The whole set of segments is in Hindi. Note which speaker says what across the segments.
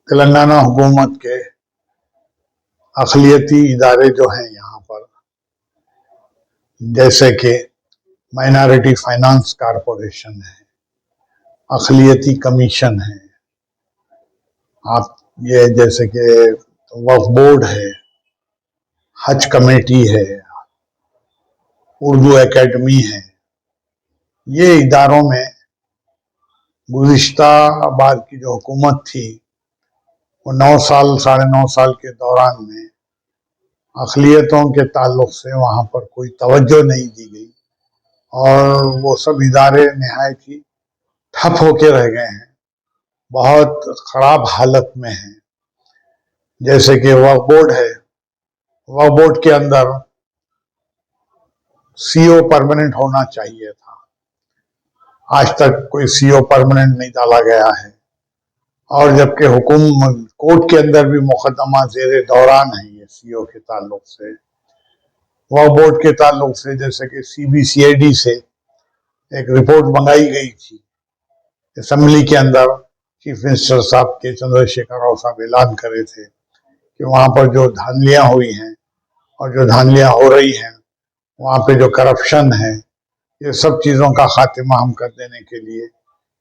Speaker 1: तेलंगाना हुकूमत के अक़लियती इदारे जो हैं यहाँ पर, जैसे कि माइनॉरिटी फाइनेंस कॉरपोरेशन है, अक़लियती कमीशन है, आप ये जैसे कि वक्फ बोर्ड है, हज कमेटी है, उर्दू एकेडमी है, ये इदारों में गुज़िश्ता बार की जो हुकूमत थी वो 9 साल 9.5 साल के दौरान में अक़लियतों के ताल्लुक़ से वहाँ पर कोई तवज्जो नहीं दी गई और वो सब इदारे निहायत ही ठप होके रह गए हैं, बहुत ख़राब हालत में हैं। जैसे कि वक्फ बोर्ड है, वक्फ बोर्ड के अंदर सीओ परमानेंट होना चाहिए था, आज तक कोई सीओ परमानेंट नहीं डाला गया है। और जबकि हुकूमत कोर्ट के अंदर भी मुकदमा ज़ेरे दौरान है ये सीओ के ताल्लुक़ से, वक्फ बोर्ड के ताल्लुक़ से, जैसे कि CBCID से एक रिपोर्ट मंगाई गई थी असम्बली के अंदर, चीफ मिनिस्टर साहब के चंद्रशेखर राव साहब ऐलान करे थे कि वहाँ पर जो धांधलियाँ हुई हैं और जो धांधलियाँ हो रही हैं, वहाँ पे जो करप्शन है, ये सब चीज़ों का खात्मा हम कर देने के लिए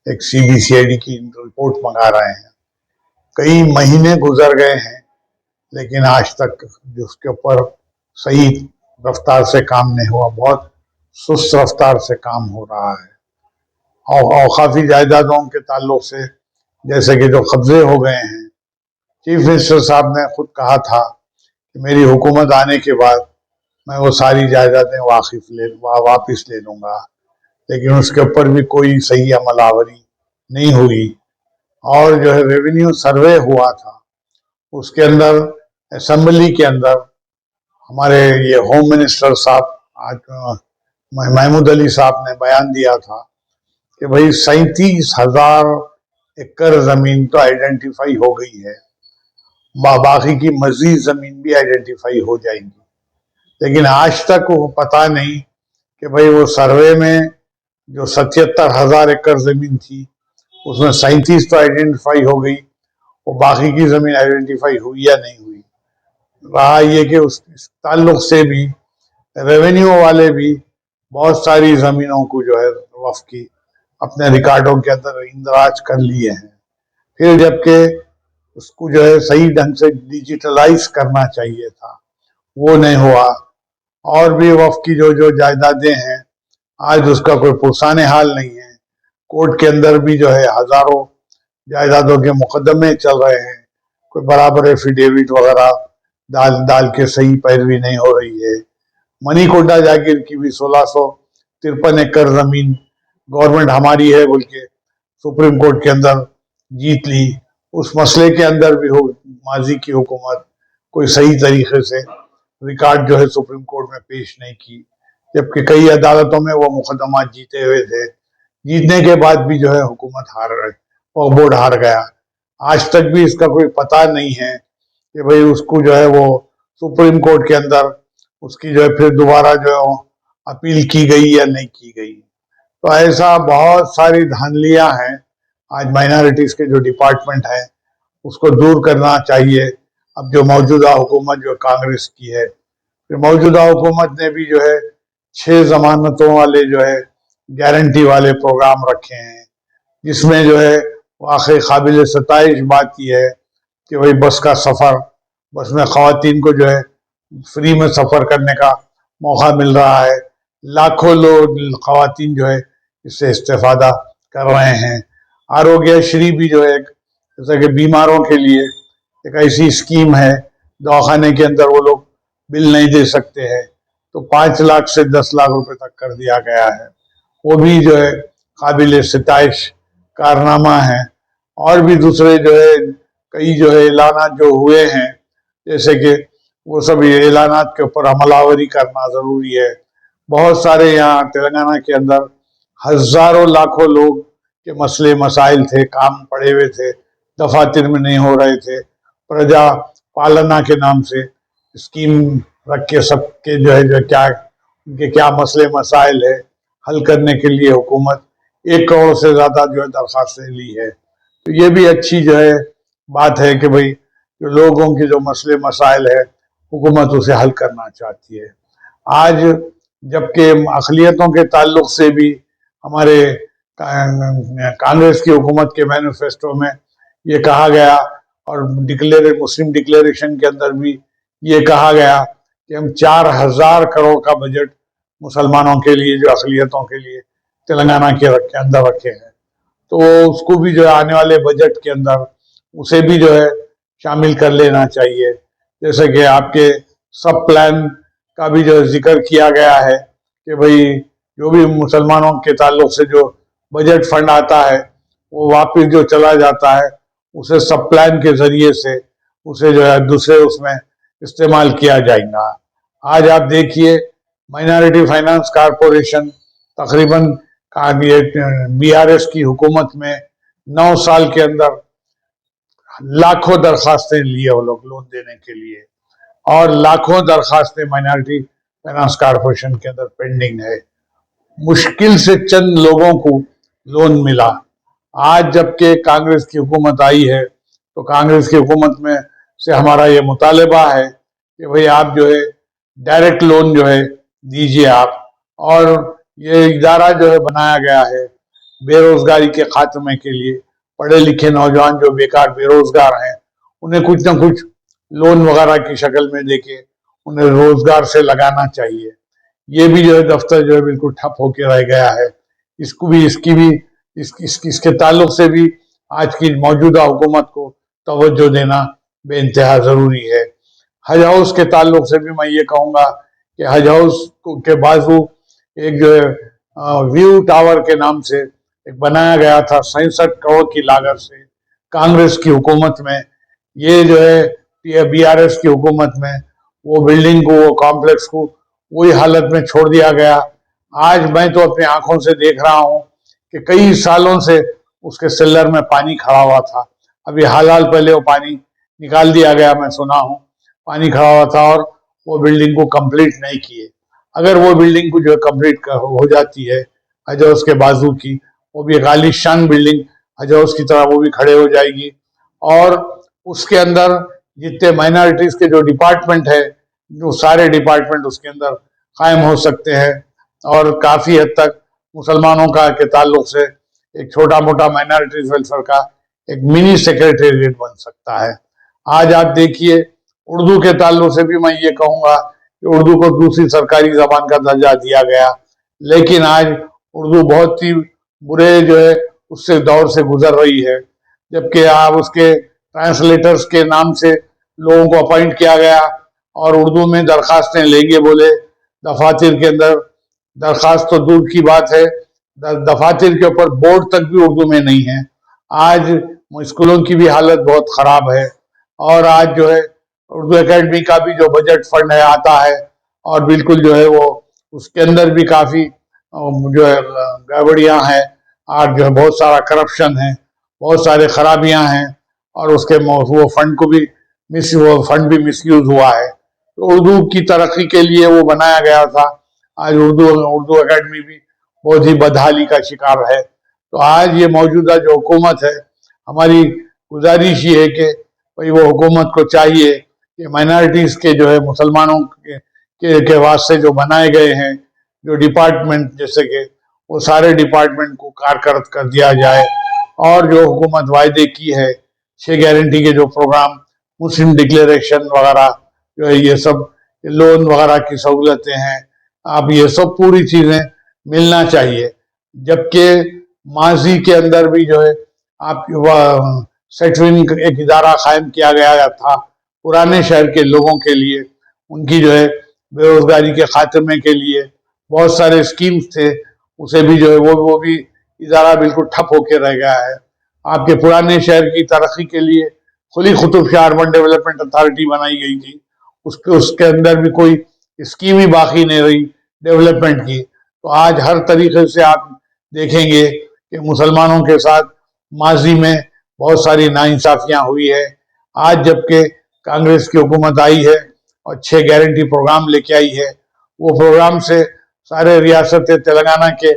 Speaker 1: एक CBCID की रिपोर्ट मंगा रहे हैं। कई महीने गुजर गए हैं लेकिन आज तक उसके ऊपर सही रफ्तार से काम नहीं हुआ, बहुत सुस्त रफ्तार से काम हो रहा है। और औकाफी जायदादों के ताल्लुक से जैसे कि जो कब्जे हो गए हैं, चीफ मिनिस्टर साहब ने खुद कहा था कि मेरी हुकूमत आने के बाद मैं वो सारी जायदादें वापस ले लूँगा, लेकिन उसके ऊपर भी कोई सही अमलावरी नहीं हुई। और जो है रेवेन्यू सर्वे हुआ था, उसके अंदर असम्बली के अंदर हमारे ये होम मिनिस्टर साहब आज महमूद अली साहब ने बयान दिया था कि भाई 37,000 एकड़ ज़मीन तो आइडेंटिफाई हो गई है, बाकी की मजीद ज़मीन भी आइडेंटिफाई हो जाएंगी, लेकिन आज तक वो पता नहीं कि भाई वो सर्वे में जो 77,000 एकड़ ज़मीन थी उसमें 37 तो आइडेंटिफाई हो गई, वो बाकी की ज़मीन आइडेंटिफाई हुई या नहीं हुई। रहा ये कि उस ताल्लुक से भी रेवेन्यू वाले भी बहुत सारी ज़मीनों को जो है वक्फ की अपने रिकॉर्डों के अंदर इंदराज कर लिए हैं। फिर जबकि उसको जो है सही ढंग से डिजिटलाइज करना चाहिए था, वो नहीं हुआ। और भी वक्फ की जो जो जायदादें हैं, आज उसका कोई पुरसाने हाल नहीं है। कोर्ट के अंदर भी जो है हज़ारों जायदादों के मुकदमे चल रहे हैं, कोई बराबर एफिडेविट वगैरह डाल के सही पैरवी नहीं हो रही है। मनीकोटा जागीर की भी 1653 एकड़ ज़मीन गवर्नमेंट हमारी है बोल के सुप्रीम कोर्ट के अंदर जीत ली। उस मसले के अंदर भी माजी की हुकूमत कोई सही तरीके से रिकॉर्ड जो है सुप्रीम कोर्ट में पेश नहीं की, जबकि कई अदालतों में वो मुकदमा जीते हुए थे। जीतने के बाद भी जो है हुकूमत हार गई, वक्फ बोर्ड हार गया। आज तक भी इसका कोई पता नहीं है कि भाई उसको जो है वो सुप्रीम कोर्ट के अंदर उसकी जो है फिर दोबारा जो है अपील की गई या नहीं की गई। तो ऐसा बहुत सारी धांधलियां हैं। आज माइनॉरिटीज़ के जो डिपार्टमेंट है उसको दूर करना चाहिए। अब जो मौजूदा हुकूमत जो कांग्रेस की है, फिर मौजूदा हुकूमत ने भी जो है 6 जमानतों वाले जो है गारंटी वाले प्रोग्राम रखे हैं, जिसमें जो है वाकई काबिल सताइश बात यह है कि भाई बस में ख़वातीन को जो है फ्री में सफ़र करने का मौका मिल रहा है। लाखों लोग ख़वातीन जो है इससे इस्तेफादा कर रहे हैं। आरोग्यश्री भी जो है जैसे कि बीमारों के लिए एक ऐसी स्कीम है, दवाखाने के अंदर वो लोग बिल नहीं दे सकते हैं तो 5 लाख से 10 लाख रुपए तक कर दिया गया है। वो भी जो है काबिल सिताइश कारनामा है। और भी दूसरे जो है कई जो है ऐलानात जो हुए हैं, जैसे कि वो सब ऐलानात के ऊपर अमलावरी करना ज़रूरी है। बहुत सारे यहाँ तेलंगाना के अंदर हज़ारों लाखों लोग के मसले मसाइल थे, काम पड़े हुए थे, दफातर में नहीं हो रहे थे। प्रजा पालना के नाम से स्कीम रख के सबके जो है जो क्या मसले मसाइल है हल करने के लिए हुकूमत 1 करोड़ से ज़्यादा जो है दरख्वास्तें ली है। तो ये भी अच्छी जो है बात है कि भाई जो लोगों के जो मसले मसाइल है हुकूमत उसे हल करना चाहती है। आज जबकि अक़लियतों के ताल्लुक से भी हमारे कांग्रेस की हुकूमत के मैनिफेस्टो में ये कहा गया और मुस्लिम डिक्लेरेशन के अंदर भी ये कहा गया कि हम 4,000 करोड़ का बजट मुसलमानों के लिए, जो अक़लियतों के लिए तेलंगाना के अंदर रखे हैं, तो उसको भी जो है आने वाले बजट के अंदर उसे भी जो है शामिल कर लेना चाहिए। जैसे कि आपके सब प्लान का भी जो जिक्र किया गया है कि भाई जो भी मुसलमानों के ताल्लुक से जो बजट फंड आता है वो वापस जो चला जाता है उसे सब प्लान के जरिए से उसे जो है दूसरे उसमें इस्तेमाल किया जाएगा। आज आप देखिए माइनॉरिटी फाइनेंस कॉरपोरेशन तकरीबन बीआरएस की हुकूमत में 9 साल के अंदर लाखों दरखास्तें लिए वो लोग लोन देने के लिए, और लाखों दरखास्तें माइनॉरिटी फाइनेंस कॉरपोरेशन के अंदर पेंडिंग है। मुश्किल से चंद लोगों को लोन मिला। आज जबकि कांग्रेस की हुकूमत आई है तो कांग्रेस की हुकूमत में से हमारा ये मुतालबा है कि भाई आप जो है डायरेक्ट लोन जो है दीजिए आप, और ये इदारा जो है बनाया गया है बेरोजगारी के खात्मे के लिए। पढ़े लिखे नौजवान जो बेकार बेरोजगार हैं उन्हें कुछ ना कुछ लोन वगैरह की शक्ल में देके उन्हें रोजगार से लगाना चाहिए। ये भी जो है दफ्तर जो है बिल्कुल ठप होके रह गया है। इसको भी इसकी भी इसके ताल्लुक से भी आज की मौजूदा हुकूमत को तवज्जो देना बेइंतहा जरूरी है। हज हाउस के ताल्लुक से भी मैं ये कहूँगा कि हज हाउस के बाजू एक जो है व्यू टावर के नाम से एक बनाया गया था 67 करोड़ की लागत से कांग्रेस की हुकूमत में। ये जो है बीआरएस की हुकूमत में वो बिल्डिंग को, वो कॉम्प्लेक्स को वही हालत में छोड़ दिया गया। आज मैं तो अपनी आंखों से देख रहा हूँ कि कई सालों से उसके सेलर में पानी खड़ा हुआ था। अभी हाल पहले वो पानी निकाल दिया गया, मैं सुना हूँ पानी खड़ा हुआ था, और वो बिल्डिंग को कंप्लीट नहीं किए। अगर वो बिल्डिंग को जो है कंप्लीट हो जाती है हज हाउस के बाजू की, वो भी एक आलीशान बिल्डिंग हज हाउस की तरह वो भी खड़े हो जाएगी, और उसके अंदर जितने माइनॉरिटीज के जो डिपार्टमेंट है वो सारे डिपार्टमेंट उसके अंदर कायम हो सकते हैं, और काफी हद तक मुसलमानों का के ताल्लुक से एक छोटा मोटा माइनॉरिटीज वेलफेयर का एक मिनी सेक्रेटेरिएट बन सकता है। आज आप देखिए उर्दू के ताल्लुक से भी मैं ये कहूँगा कि उर्दू को दूसरी सरकारी जबान का दर्जा दिया गया, लेकिन आज उर्दू बहुत ही बुरे जो है उससे दौर से गुजर रही है। जबकि आप उसके ट्रांसलेटर्स के नाम से लोगों को अपॉइंट किया गया और उर्दू में दरखास्तें लेंगे बोले, दफातर के अंदर दरखास्त तो दूर की बात है, दफातर के ऊपर बोर्ड तक भी उर्दू में नहीं है। आज स्कूलों की भी हालत बहुत खराब है, और आज जो है उर्दू एकेडमी का भी जो बजट फंड है आता है और बिल्कुल जो है वो उसके अंदर भी काफी जो है गड़बड़ियां हैं, और जो है बहुत सारा करप्शन है, बहुत सारे खराबियां हैं, और उसके वो फंड को भी वो फंड भी मिसयूज हुआ है। तो उर्दू की तरक्की के लिए वो बनाया गया था। आज उर्दू एकेडमी भी बहुत ही बदहाली का शिकार है। तो आज ये मौजूदा जो हुकूमत है, हमारी गुजारिश ये है कि भाई वो हुकूमत को चाहिए कि माइनॉरिटीज के जो है मुसलमानों के वास्ते जो बनाए गए हैं जो डिपार्टमेंट, जैसे कि वो सारे डिपार्टमेंट को कारकर्द कर दिया जाए, और जो हुकूमत वायदे की है 6 गारंटी के जो प्रोग्राम, मुस्लिम डिक्लेरेशन वगैरह जो है, ये सब लोन वगैरह की सहूलतें हैं, आप ये सब पूरी चीजें मिलना चाहिए। जबकि माजी के अंदर भी जो है आप सेटविंग एक इदारा कायम किया गया था पुराने शहर के लोगों के लिए, उनकी जो है बेरोजगारी के खात्मे के लिए बहुत सारे स्कीम्स थे, उसे भी जो है वो भी इदारा बिल्कुल ठप होके रह गया है। आपके पुराने शहर की तरक्की के लिए खुली Qutub Shah urban development authority बनाई गई थी, उसके अंदर भी कोई स्कीम ही बाकी नहीं रही डेवलपमेंट की। तो आज हर तरीके से आप देखेंगे कि मुसलमानों के साथ माजी में बहुत सारी नाइंसाफियां हुई है। आज जबकि कांग्रेस की हुकूमत आई है और 6 गारंटी प्रोग्राम लेके आई है, वो प्रोग्राम से सारे रियासत तेलंगाना के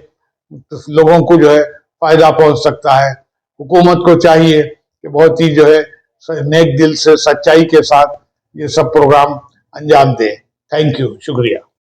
Speaker 1: लोगों को जो है फायदा पहुंच सकता है। हुकूमत को चाहिए कि बहुत ही जो है नेक दिल से सच्चाई के साथ ये सब प्रोग्राम अंजाम दें। थैंक यू, शुक्रिया।